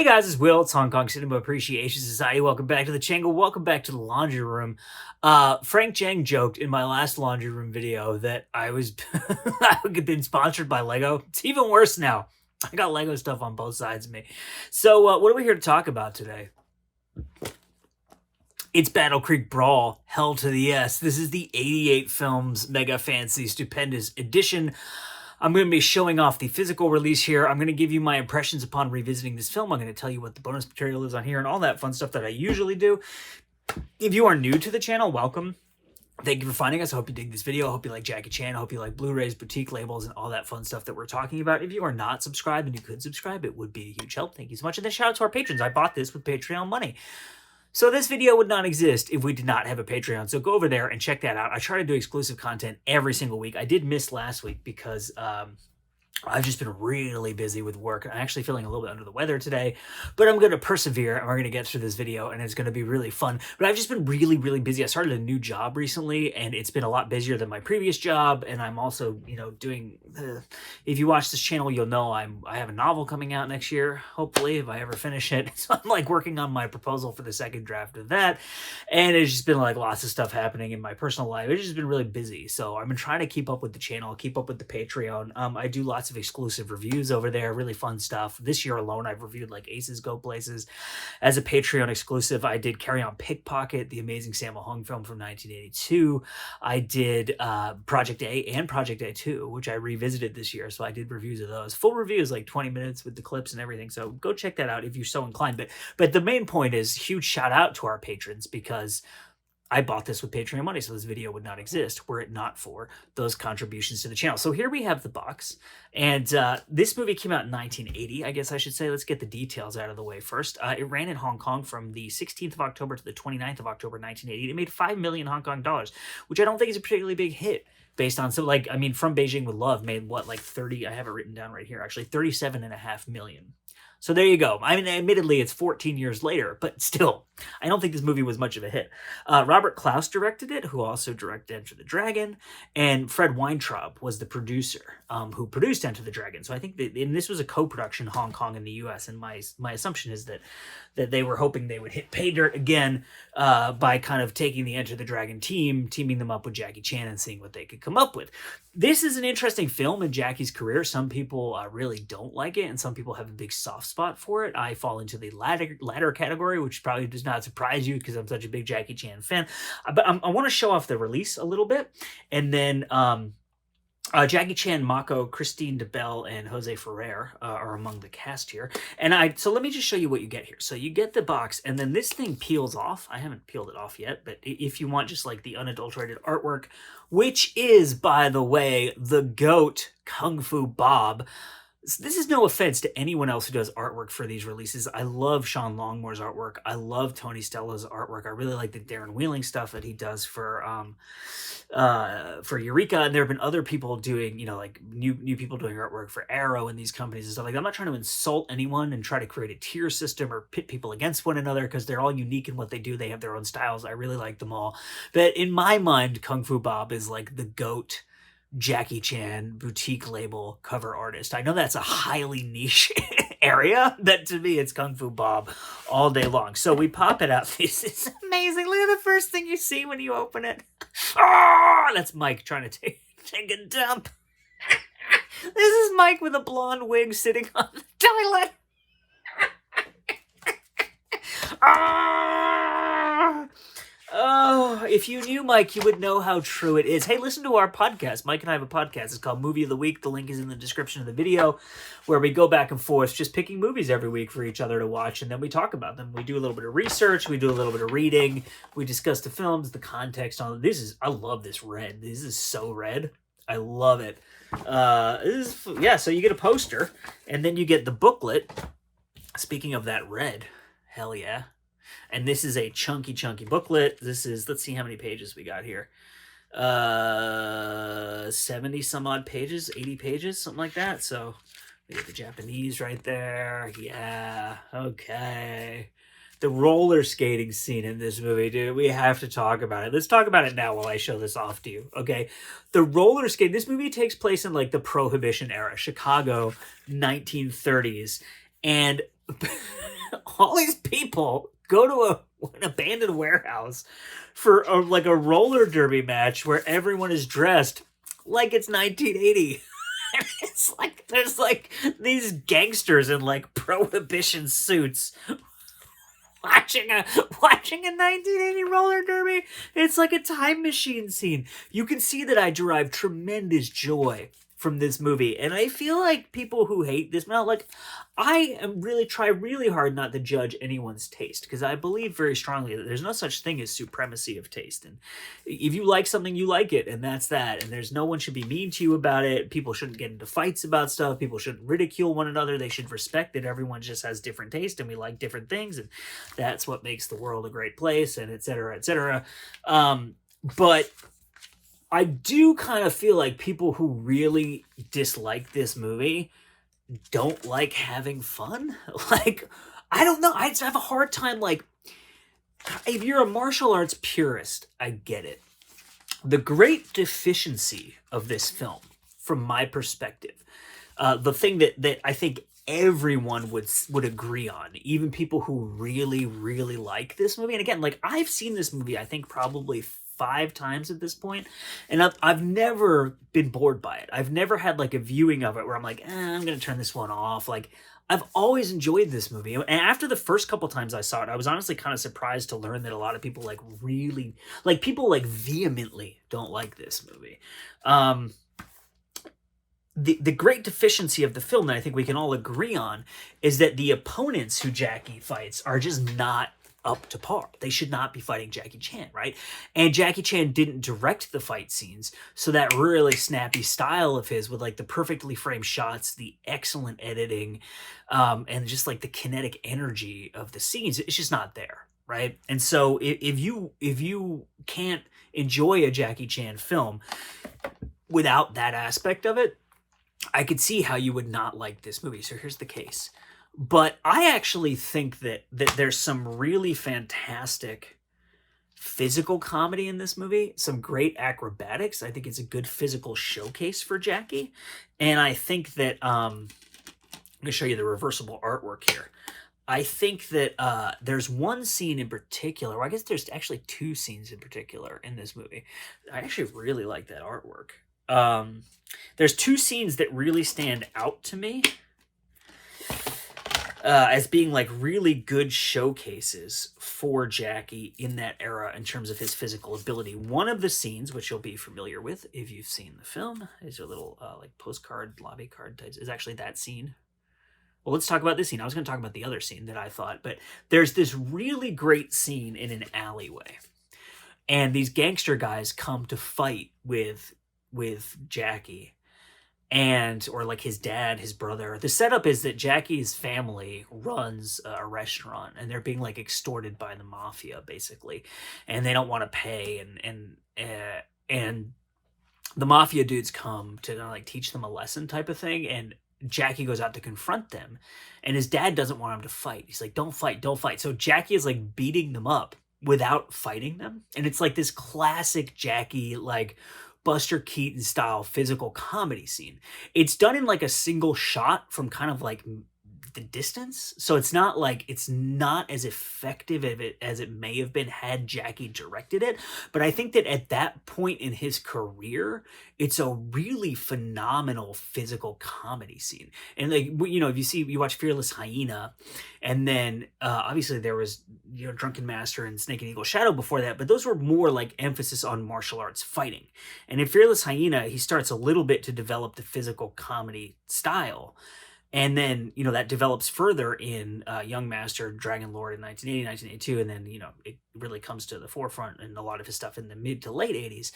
Hey guys, it's Will. It's Hong Kong Cinema Appreciation Society. Welcome back to the channel. Welcome back to the laundry room. Frank Chang joked in my last laundry room video that I had been sponsored by Lego. It's even worse now. I got Lego stuff on both sides of me. So what are we here to talk about today? It's Battle Creek Brawl, Hell to the Yes. This is the 88 Films Mega Fancy Stupendous Edition. I'm going to be showing off the physical release here. I'm going to give you my impressions upon revisiting this film. I'm going to tell you what the bonus material is on here and all that fun stuff that I usually do. If you are new to the channel, welcome. Thank you for finding us. I hope you dig this video. I hope you like Jackie Chan. I hope you like Blu-rays, boutique labels, and all that fun stuff that we're talking about. If you are not subscribed and you could subscribe, it would be a huge help. Thank you so much. And then shout out to our patrons. I bought this with Patreon money. So this video would not exist if we did not have a Patreon. So go over there and check that out. I try to do exclusive content every single week. I did miss last week because I've just been really busy with work. I'm actually feeling a little bit under the weather today, but I'm going to persevere and we're going to get through this video and it's going to be really fun. But I've just been really busy. I started a new job recently and it's been a lot busier than my previous job. And I'm also, doing if you watch this channel, you'll know I have a novel coming out next year, hopefully, if I ever finish it. So I'm like working on my proposal for the second draft of that. And it's just been like lots of stuff happening in my personal life. It's just been really busy. So I've been trying to keep up with the channel, keep up with the Patreon. I do lots of exclusive reviews over there, really fun stuff. This year alone, I've reviewed like Aces Go Places. As a Patreon exclusive, I did Carry On Pickpocket, the amazing Sammo Hung film from 1982. I did Project A and Project A2, which I revisited this year, so I did reviews of those. Full reviews, like 20 minutes with the clips and everything, so go check that out if you're so inclined. But the main point is, huge shout out to our patrons, because I bought this with Patreon money, so this video would not exist were it not for those contributions to the channel. So here we have the box, and this movie came out in 1980, I guess I should say. Let's get the details out of the way first. It ran in Hong Kong from the 16th of October to the 29th of October, 1980. It made 5 million Hong Kong dollars, which I don't think is a particularly big hit. Based on, From Beijing with Love made what, like 30, I have it written down right here, actually, 37.5 million. So there you go. I mean, admittedly, it's 14 years later, but still, I don't think this movie was much of a hit. Robert Klaus directed it, who also directed Enter the Dragon, and Fred Weintraub was the producer, who produced Enter the Dragon. So I think and this was a co-production, Hong Kong and the U.S., and my assumption is that they were hoping they would hit pay dirt again by kind of taking the Enter the Dragon team, teaming them up with Jackie Chan and seeing what they could come up with. This is an interesting film in Jackie's career. Some people really don't like it, and some people have a big soft spot for it. I fall into the latter category, which probably does not surprise you because I'm such a big Jackie Chan fan. But I want to show off the release a little bit, and then Jackie Chan, Mako, Christine DeBelle, and Jose Ferrer are among the cast here. And so let me just show you what you get here. So you get the box, and then this thing peels off. I haven't peeled it off yet, but if you want just like the unadulterated artwork, which is, by the way, the GOAT Kung Fu Bob. This is no offense to anyone else who does artwork for these releases. I love Sean Longmore's artwork. I love Tony Stella's artwork. I really like the Darren Wheeling stuff that he does for Eureka. And there have been other people doing, like new people doing artwork for Arrow and these companies and stuff like that. I'm not trying to insult anyone and try to create a tier system or pit people against one another, because they're all unique in what they do. They have their own styles. I really like them all. But in my mind, Kung Fu Bob is like the GOAT Jackie Chan boutique label cover artist. I know that's a highly niche area, but to me it's Kung Fu Bob all day long. So we pop it out. This is amazing. Look at the first thing you see when you open it. Oh, that's Mike trying to take a dump. This is Mike with a blonde wig sitting on the toilet. Oh, if you knew Mike, you would know how true it is. Hey, listen to our podcast. Mike and I have a podcast. It's called Movie of the Week. The link is in the description of the video, where we go back and forth just picking movies every week for each other to watch, and then we talk about them. We do a little bit of research. We do a little bit of reading. We discuss the films, the context on it. I love this red. This is so red. I love it. So you get a poster, and then you get the booklet. Speaking of that red, hell yeah. And this is a chunky booklet. This is, let's see how many pages we got here. 70 some odd pages, 80 pages, something like that. So we get the Japanese right there. Yeah, okay. The roller skating scene in this movie, dude, we have to talk about it. Let's talk about it now while I show this off to you, okay? The roller skate, this movie takes place in like the Prohibition era, Chicago, 1930s. And all these people go to an abandoned warehouse for like a roller derby match where everyone is dressed like it's 1980. It's like there's like these gangsters in like prohibition suits watching a 1980 roller derby. It's like a time machine scene. You can see that I derive tremendous joy from this movie, and I feel like people who hate this now, like, I am really try really hard not to judge anyone's taste, because I believe very strongly that there's no such thing as supremacy of taste, and if you like something, you like it, and that's that, and there's no one should be mean to you about it. People shouldn't get into fights about stuff. People shouldn't ridicule one another. They should respect that everyone just has different taste, and we like different things, and that's what makes the world a great place, and etc., etc. But I do kind of feel like people who really dislike this movie don't like having fun. Like, I don't know. I just have a hard time, like, if you're a martial arts purist, I get it. The great deficiency of this film, from my perspective, the thing that I think everyone would agree on, even people who really, really like this movie. And again, like, I've seen this movie, I think, probably 5 times at this point, and I've never been bored by it. I've never had like a viewing of it where I'm like, I'm gonna turn this one off. Like, I've always enjoyed this movie, and after the first couple times I saw it, I was honestly kind of surprised to learn that a lot of people like really, like, people like vehemently don't like this movie. The great deficiency of the film that I think we can all agree on is that the opponents who Jackie fights are just not up to par. They should not be fighting Jackie Chan, right? And Jackie Chan didn't direct the fight scenes, so that really snappy style of his with like the perfectly framed shots, the excellent editing, and just like the kinetic energy of the scenes, it's just not there, right? And so if you can't enjoy a Jackie Chan film without that aspect of it, I could see how you would not like this movie. So here's the case. But I actually think that there's some really fantastic physical comedy in this movie, some great acrobatics. I think it's a good physical showcase for Jackie. And I think that, I'm going to show you the reversible artwork here. I think that there's one scene in particular, or I guess there's actually 2 scenes in particular in this movie. I actually really like that artwork. There's 2 scenes that really stand out to me as being like really good showcases for Jackie in that era in terms of his physical ability. One of the scenes, which you'll be familiar with if you've seen the film, is a little like postcard, lobby card types, is actually that scene. Well, let's talk about this scene. I was going to talk about the other scene that I thought, but there's this really great scene in an alleyway, and these gangster guys come to fight with Jackie, and or like his dad, his brother. The setup is that Jackie's family runs a restaurant, and they're being like extorted by the mafia basically, and they don't want to pay, and the mafia dudes come to like teach them a lesson type of thing, and Jackie goes out to confront them, and his dad doesn't want him to fight. He's like, don't fight, don't fight. So Jackie is like beating them up without fighting them, and it's like this classic Jackie, like Buster Keaton style physical comedy scene. It's done in like a single shot from kind of like the distance, so it's not as effective as it may have been had Jackie directed it. But I think that at that point in his career, it's a really phenomenal physical comedy scene. And like, you know, if you watch Fearless Hyena, and then obviously there was, you know, Drunken Master and Snake and Eagle Shadow before that, but those were more like emphasis on martial arts fighting. And in Fearless Hyena, he starts a little bit to develop the physical comedy style. And then, you know, that develops further in Young Master, Dragon Lord in 1980, 1982. And then, you know, it really comes to the forefront in a lot of his stuff in the mid to late 80s.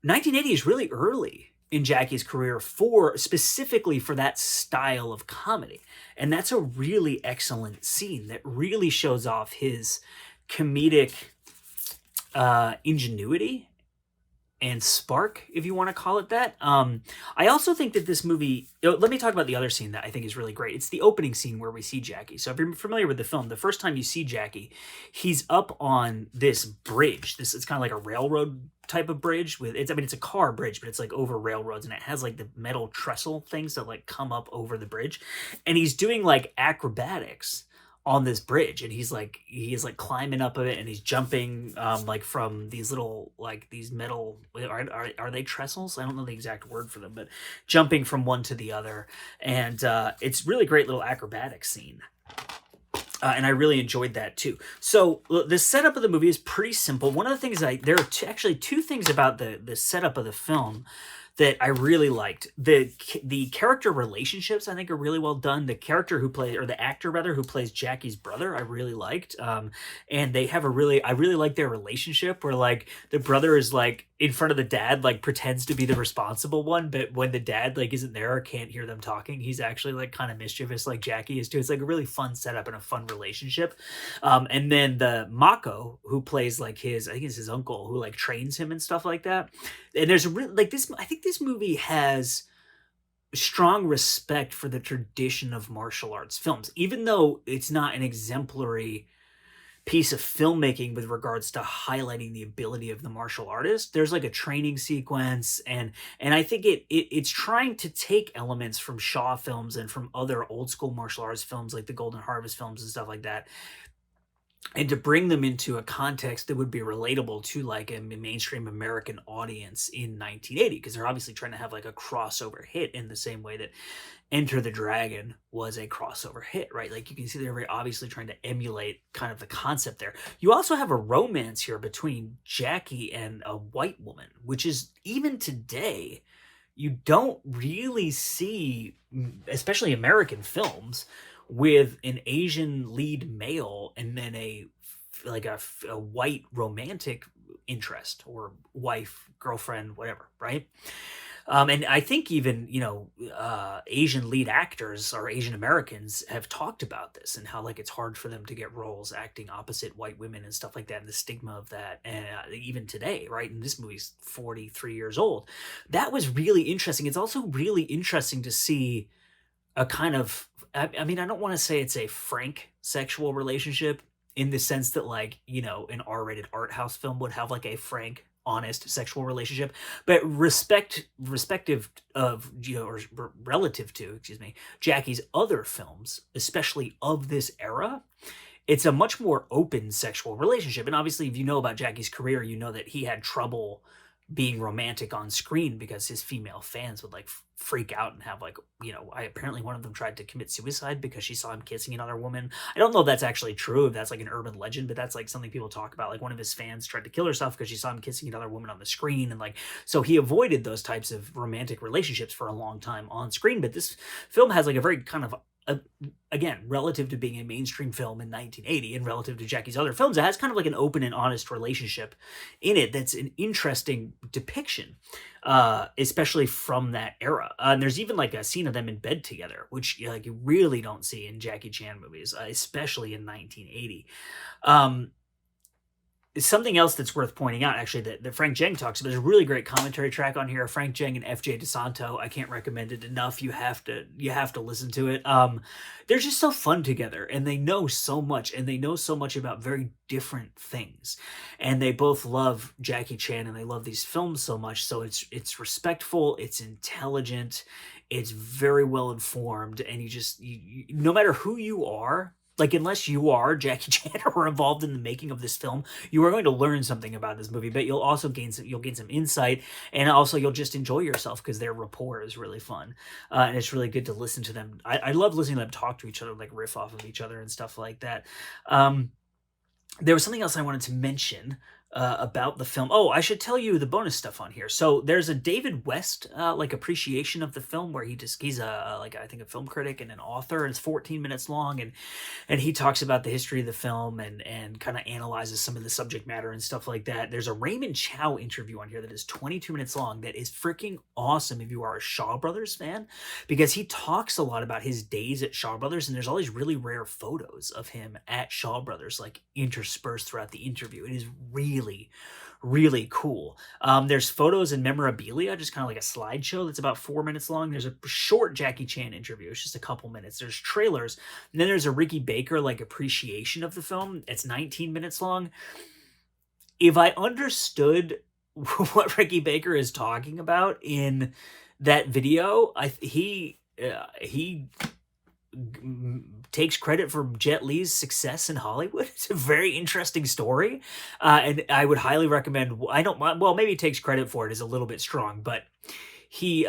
1980 is really early in Jackie's career specifically for that style of comedy. And that's a really excellent scene that really shows off his comedic ingenuity and spark, if you want to call it that. I also think that this movie. Let me talk about the other scene that I think is really great. It's the opening scene where we see Jackie. So if you're familiar with the film, the first time you see Jackie, he's up on this bridge. It's kind of like a railroad type of bridge with it's. I mean, it's a car bridge, but it's like over railroads, and it has like the metal trestle things that like come up over the bridge, and he's doing like acrobatics on this bridge, and he's like climbing up of it, and he's jumping like from these little like these metal are they trestles? I don't know the exact word for them, but jumping from one to the other, and it's really great little acrobatic scene. And I really enjoyed that too. So the setup of the movie is pretty simple. One of the things there are actually two things about the setup of the film that I really liked. The character relationships I think are really well done. The character who plays, or the actor rather, who plays Jackie's brother, I really liked. And they have I really like their relationship where like the brother is like in front of the dad, like pretends to be the responsible one, but when the dad like isn't there or can't hear them talking, he's actually like kind of mischievous like Jackie is too. It's like a really fun setup and a fun relationship. And then the Mako, who plays like I think it's his uncle who like trains him and stuff like that. And there's a really like this, I think this movie has strong respect for the tradition of martial arts films, even though it's not an exemplary piece of filmmaking with regards to highlighting the ability of the martial artist. There's like a training sequence, and I think it's trying to take elements from Shaw films and from other old school martial arts films like the Golden Harvest films and stuff like that, and to bring them into a context that would be relatable to like a mainstream American audience in 1980, because they're obviously trying to have like a crossover hit in the same way that Enter the Dragon was a crossover hit, right? Like you can see they're very obviously trying to emulate kind of the concept there. You also have a romance here between Jackie and a white woman, which is even today, you don't really see, especially American films, with an Asian lead male and then a white romantic interest or wife, girlfriend, whatever, right? And I think even, Asian lead actors or Asian Americans have talked about this and how like it's hard for them to get roles acting opposite white women and stuff like that, and the stigma of that. And even today, right? And this movie's 43 years old. That was really interesting. It's also really interesting to see a kind of, I mean, I don't want to say it's a frank sexual relationship in the sense that like, an R-rated art house film would have like a frank, honest sexual relationship, but respective of, or relative to, Jackie's other films, especially of this era, it's a much more open sexual relationship. And obviously, if you know about Jackie's career, you know that he had trouble being romantic on screen because his female fans would like freak out and have like, apparently one of them tried to commit suicide because she saw him kissing another woman. I don't know if that's actually true, if that's like an urban legend, but that's like something people talk about. Like one of his fans tried to kill herself because she saw him kissing another woman on the screen. And like, so he avoided those types of romantic relationships for a long time on screen. But this film has like a very kind of again, relative to being a mainstream film in 1980 and relative to Jackie's other films, it has kind of like an open and honest relationship in it that's an interesting depiction, especially from that era. And there's even like a scene of them in bed together, which you really don't see in Jackie Chan movies, especially in 1980. Something else that's worth pointing out, actually, that Frank Jeng talks about. There's a really great commentary track on here. Frank Jeng and F.J. DeSanto. I can't recommend it enough. You have to listen to it. They're just so fun together, and they know so much, and they know so much about very different things. And they both love Jackie Chan, and they love these films so much. So it's respectful, it's intelligent, it's very well informed, and you no matter who you are. Like, unless you are Jackie Chan or involved in the making of this film, you are going to learn something about this movie, but you'll also gain some insight, and also you'll just enjoy yourself because their rapport is really fun. And it's really good to listen to them. I love listening to them talk to each other, like riff off of each other and stuff like that. There was something else I wanted to mention about the film. Oh, I should tell you the bonus stuff on here. So there's a David West appreciation of the film where he's I think a film critic and an author, and it's 14 minutes long, and he talks about the history of the film and kind of analyzes some of the subject matter and stuff like that. There's a Raymond Chow interview on here that is 22 minutes long that is freaking awesome if you are a Shaw Brothers fan, because he talks a lot about his days at Shaw Brothers, and there's all these really rare photos of him at Shaw Brothers like interspersed throughout the interview. It is really, really cool. There's photos and memorabilia, just kind of like a slideshow that's about 4 minutes long. There's a short Jackie Chan interview. It's just a couple minutes. There's trailers. And then there's a Ricky Baker like appreciation of the film. It's 19 minutes long. If I understood what Ricky Baker is talking about in that video, he takes credit for Jet Li's success in Hollywood. It's a very interesting story, and I would highly recommend. I don't mind. Well, maybe he takes credit for it is a little bit strong, but he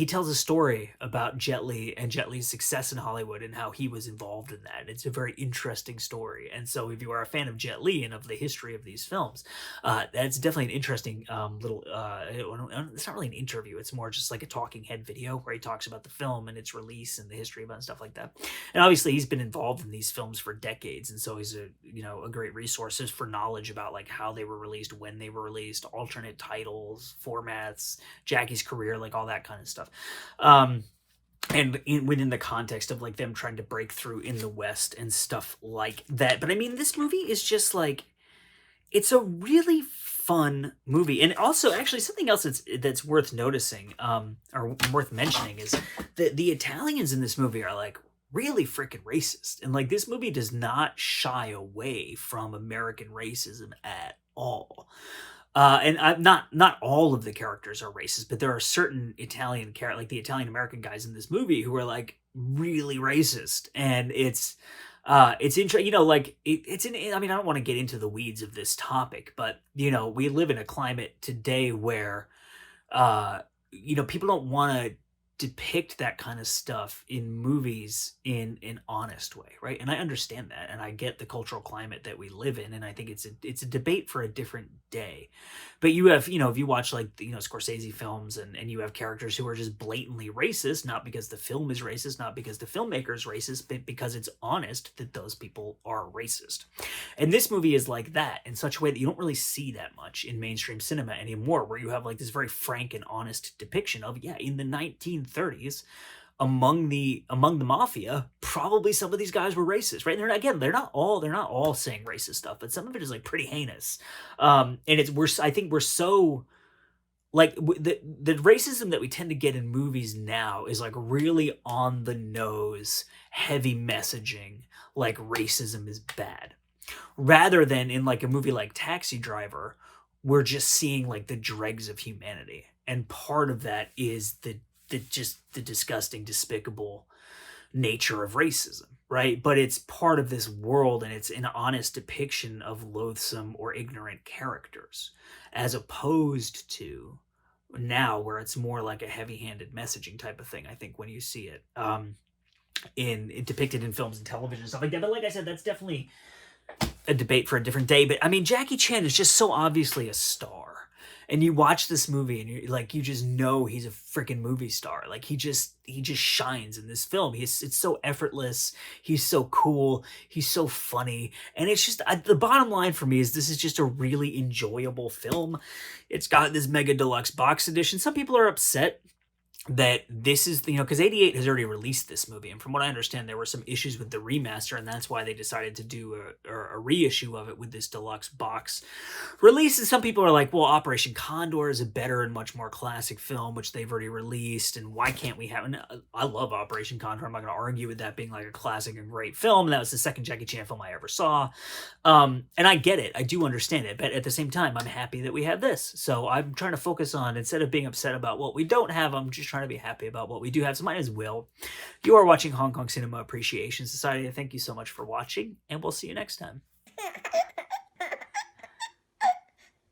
tells a story about Jet Li and Jet Li's success in Hollywood and how he was involved in that. It's a very interesting story, and so if you are a fan of Jet Li and of the history of these films, that's definitely an interesting little. It's not really an interview; it's more just like a talking head video where he talks about the film and its release and the history about stuff like that. And obviously, he's been involved in these films for decades, and so he's a great resource for knowledge about like how they were released, when they were released, alternate titles, formats, Jackie's career, like all that kind of stuff. And within the context of like them trying to break through in the West and stuff like that. But I mean, this movie is just like, it's a really fun movie. And also actually something else that's worth noticing, or worth mentioning, is that the Italians in this movie are like really freaking racist. And like this movie does not shy away from American racism at all. And not all of the characters are racist, but there are certain Italian characters, like the Italian American guys in this movie, who are like really racist, and it's interesting. Like it's in. I mean, I don't want to get into the weeds of this topic, but we live in a climate today where, people don't want to depict that kind of stuff in movies in an honest way, right? And I understand that, and I get the cultural climate that we live in, and I think it's a debate for a different day. But you have, if you watch like Scorsese films, and you have characters who are just blatantly racist, not because the film is racist, not because the filmmaker is racist, but because it's honest that those people are racist. And this movie is like that in such a way that you don't really see that much in mainstream cinema anymore, where you have like this very frank and honest depiction of, yeah, in the 1930s, among the mafia, probably some of these guys were racist, right? And they're not all saying racist stuff, but some of it is like pretty heinous. And I think we're so like the racism that we tend to get in movies now is like really on the nose, heavy messaging, like racism is bad, rather than in like a movie like Taxi Driver, we're just seeing like the dregs of humanity. And part of that is the disgusting, despicable nature of racism, right? But it's part of this world, and it's an honest depiction of loathsome or ignorant characters, as opposed to now where it's more like a heavy-handed messaging type of thing, I think, when you see it depicted in films and television and stuff like that. But like I said, that's definitely a debate for a different day. But I mean, Jackie Chan is just so obviously a star. And you watch this movie and you're like, you just know he's a freaking movie star. Like he just shines in this film. It's so effortless. He's so cool. He's so funny. And it's just, the bottom line for me is this is just a really enjoyable film. It's got this mega deluxe box edition. Some people are upset that this is, because 88 has already released this movie, and from what I understand, there were some issues with the remaster, and that's why they decided to do a reissue of it with this deluxe box release. And some people are like, well, Operation Condor is a better and much more classic film, which they've already released, and why can't we have... And I love Operation Condor. I'm not going to argue with that being like a classic and great film. That was the second Jackie Chan film I ever saw. And I get it. I do understand it. But at the same time, I'm happy that we have this. So I'm trying to focus on, instead of being upset about what we don't have, I'm just trying to be happy about what we do have. So my name is Will. You are watching Hong Kong Cinema Appreciation Society. Thank you so much for watching, and we'll see you next time.